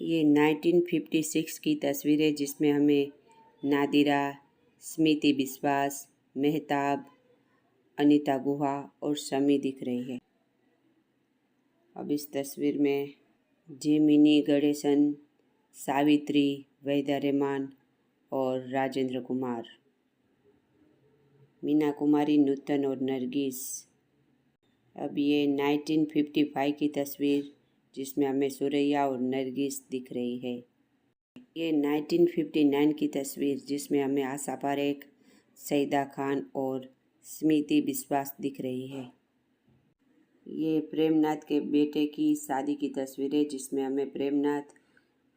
ये 1956 की तस्वीर है जिसमें हमें नादिरा, स्मृति बिस्वास, मेहताब, अनीता गुहा और शमी दिख रही है। अब इस तस्वीर में जेमिनी गणेशन, सावित्री, वहीदा रहमान और राजेंद्र कुमार, मीना कुमारी, नूतन और नरगिस। अब ये 1955 की तस्वीर जिसमें हमें सुरैया और नरगिस दिख रही है। ये 1959 की तस्वीर जिसमें हमें आशा पारेख, सईदा खान और स्मृति बिस्वास दिख रही है। ये प्रेमनाथ के बेटे की शादी की तस्वीर है जिसमें हमें प्रेमनाथ,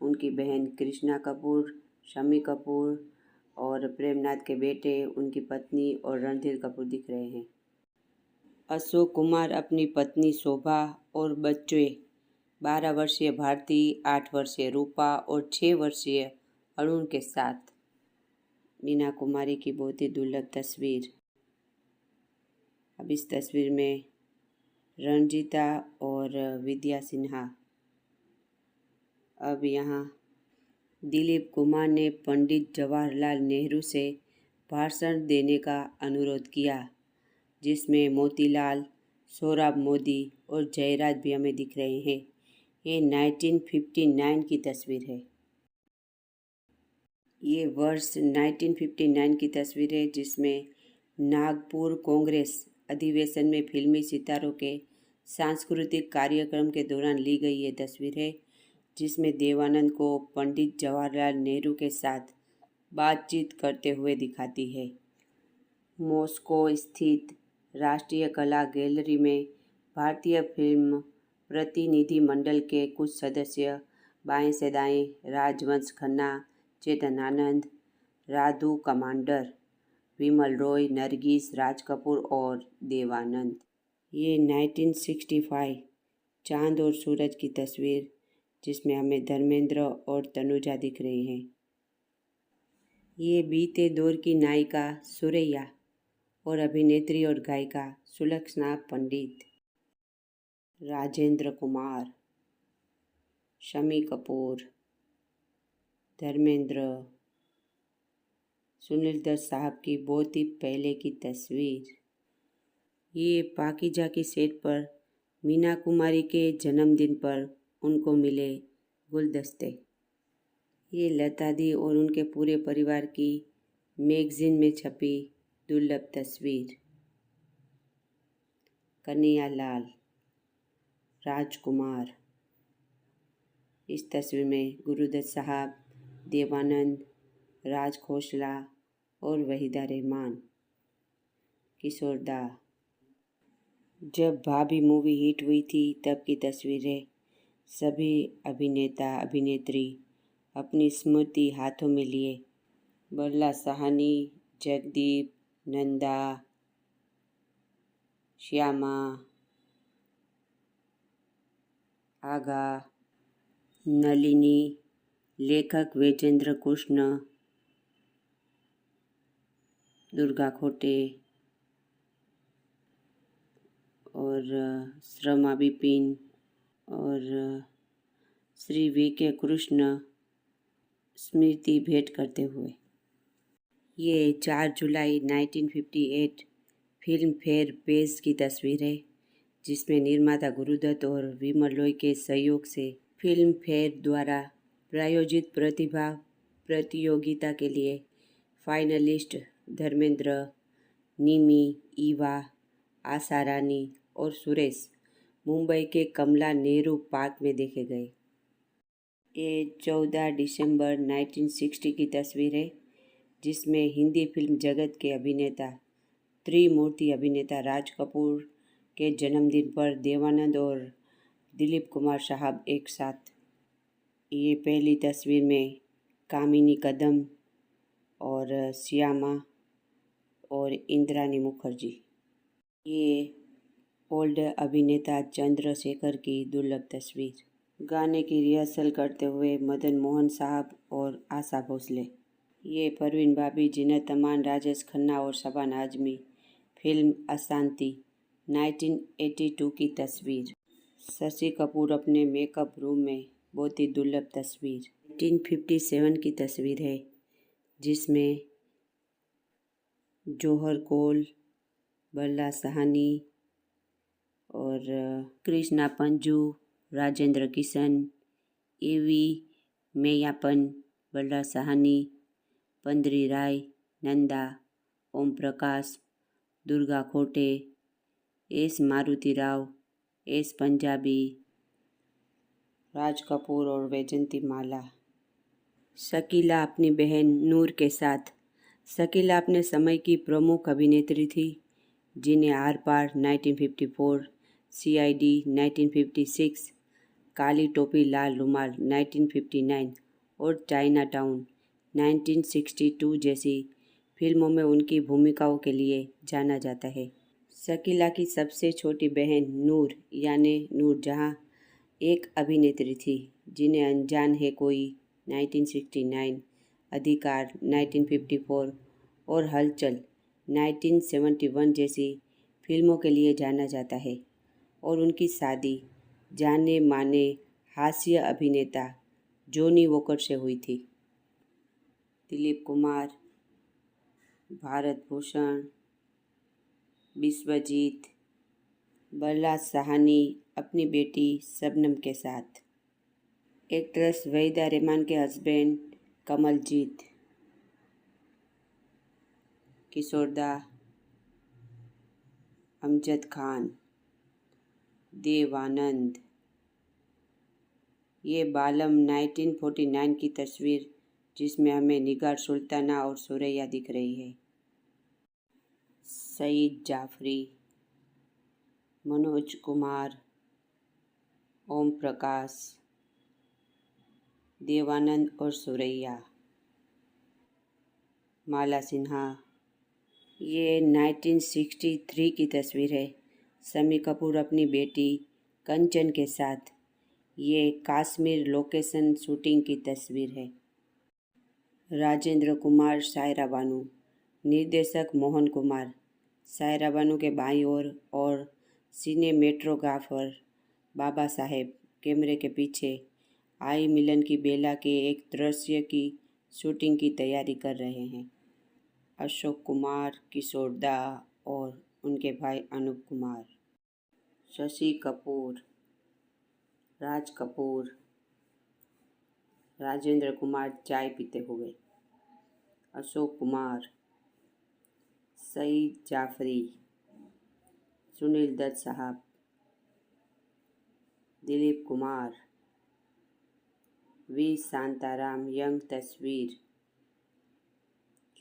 उनकी बहन कृष्णा कपूर, शमी कपूर और प्रेमनाथ के बेटे, उनकी पत्नी और रणधीर कपूर दिख रहे हैं। अशोक कुमार अपनी पत्नी शोभा और बच्चे 12 वर्षीय भारती, 8 वर्षीय रूपा और 6 वर्षीय अरुण के साथ। मीना कुमारी की बहुत ही दुर्लभ तस्वीर। अब इस तस्वीर में रणजीता और विद्या सिन्हा। अब यहाँ दिलीप कुमार ने पंडित जवाहरलाल नेहरू से भाषण देने का अनुरोध किया जिसमें मोतीलाल, सोहराब मोदी और जयराज भी हमें दिख रहे हैं। ये 1959 की तस्वीर है। ये वर्ष 1959 की तस्वीर है जिसमें नागपुर कांग्रेस अधिवेशन में फिल्मी सितारों के सांस्कृतिक कार्यक्रम के दौरान ली गई ये तस्वीर है जिसमें देवानंद को पंडित जवाहरलाल नेहरू के साथ बातचीत करते हुए दिखाती है। मॉस्को स्थित राष्ट्रीय कला गैलरी में भारतीय फिल्म प्रतिनिधि मंडल के कुछ सदस्य बाएं से दाएं राजवंश खन्ना, चेतन आनंद, राधु कमांडर, विमल रॉय, नरगिस, राज कपूर और देवानंद। ये 1965 चांद और सूरज की तस्वीर जिसमें हमें धर्मेंद्र और तनुजा दिख रही हैं। ये बीते दौर की नायिका सुरैया और अभिनेत्री और गायिका सुलक्षणा पंडित, राजेंद्र कुमार, शमी कपूर, धर्मेंद्र, सुनील दत्त साहब की बहुत ही पहले की तस्वीर। ये पाकीजा की सेट पर मीना कुमारी के जन्मदिन पर उनको मिले गुलदस्ते। ये लता दी और उनके पूरे परिवार की मैगजीन में छपी दुर्लभ तस्वीर। कन्हैया लाल, राजकुमार। इस तस्वीर में गुरुदत्त साहब, देवानंद, राज खोसला और वहीदा रहमान, किशोर दा। जब भाभी मूवी हिट हुई थी तब की तस्वीरें। सभी अभिनेता अभिनेत्री अपनी स्मृति हाथों में लिए। बल्ला साहनी, जगदीप, नंदा, श्यामा, आगा, नलिनी, लेखक वैजेंद्र कृष्ण, दुर्गा खोटे और श्रमा बिपिन और श्री वी के कृष्ण स्मृति भेंट करते हुए। ये 4 जुलाई 1958 फिल्म फेयर बेस की तस्वीर है जिसमें निर्माता गुरुदत्त और विमल रॉय के सहयोग से फिल्म फेयर द्वारा प्रायोजित प्रतिभा प्रतियोगिता के लिए फाइनलिस्ट धर्मेंद्र, निमी, ईवा, आशा रानी और सुरेश मुंबई के कमला नेहरू पार्क में देखे गए। ये 14 दिसंबर 1960 की तस्वीर है जिसमें हिंदी फिल्म जगत के अभिनेता त्रिमूर्ति अभिनेता राज कपूर के जन्मदिन पर देवानंद और दिलीप कुमार साहब एक साथ। ये पहली तस्वीर में कामिनी कदम और श्यामा और इंद्रानी मुखर्जी। ये ओल्ड अभिनेता चंद्रशेखर की दुर्लभ तस्वीर। गाने की रिहर्सल करते हुए मदन मोहन साहब और आशा भोसले। ये परवीन भाभी, जीनत अमान, राजेश खन्ना और शबान आजमी। फिल्म अशांति 1982 की तस्वीर। शशि कपूर अपने मेकअप रूम में बहुत ही दुर्लभ तस्वीर 1957 की तस्वीर है, जिसमें जौहर कौल, बल्ला साहनी और कृष्णा पंजू, राजेंद्र किशन, एवी मेयापन, बल्ला साहनी, पंद्री राय, नंदा, ओम प्रकाश, दुर्गा खोटे, एस मारुति राव, एस पंजाबी, राज कपूर और वैजंती माला। शकीला अपनी बहन नूर के साथ। शकीला अपने समय की प्रमुख अभिनेत्री थी, जिन्हें आर पार 1954, CID 1956, काली टोपी लाल रुमाल 1959 और चाइना टाउन 1962 जैसी फिल्मों में उनकी भूमिकाओं के लिए जाना जाता है। शकीला की सबसे छोटी बहन नूर यानी नूरजहां एक अभिनेत्री थी, जिन्हें अनजान है कोई 1969, अधिकार 1954 और हलचल 1971 जैसी फिल्मों के लिए जाना जाता है और उनकी शादी जाने माने हास्य अभिनेता जॉनी वॉकर से हुई थी। दिलीप कुमार, भारत भूषण, विश्वजीत, बल्ला साहनी अपनी बेटी शबनम के साथ। एक्ट्रेस वहीदा रहमान के हस्बैंड कमलजीत, किशोरदा, अमजद खान, देवानंद। ये बालम 1949 की तस्वीर, जिसमें हमें निगार सुल्ताना और सुरैया दिख रही है। सईद जाफरी, मनोज कुमार, ओम प्रकाश, देवानंद और सुरैया। माला सिन्हा। ये 1963 की तस्वीर है, शम्मी कपूर अपनी बेटी कंचन के साथ। ये कश्मीर लोकेशन शूटिंग की तस्वीर है। राजेंद्र कुमार, सायरा बानू। निर्देशक मोहन कुमार, सायरा बानू के बाईं ओर और सिनेमेटोग्राफर बाबा साहेब कैमरे के पीछे आई मिलन की बेला के एक दृश्य की शूटिंग की तैयारी कर रहे हैं। अशोक कुमार, किशोरदा और उनके भाई अनूप कुमार। शशि कपूर, राज कपूर, राजेंद्र कुमार चाय पीते हुए, अशोक कुमार, सईद जाफरी, सुनील दत्त साहब, दिलीप कुमार, वी शांताराम यंग तस्वीर,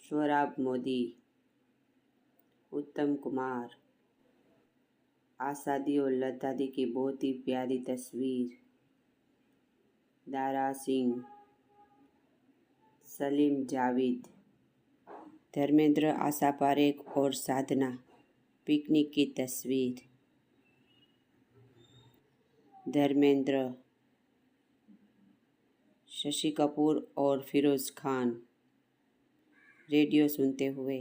स्वराब मोदी, उत्तम कुमार, आसादी और लद्दादी की बहुत ही प्यारी तस्वीर, दारा सिंह, सलीम जावेद, धर्मेंद्र, आशा पारेख और साधना, पिकनिक की तस्वीर, धर्मेंद्र, शशि कपूर और फिरोज खान, रेडियो सुनते हुए।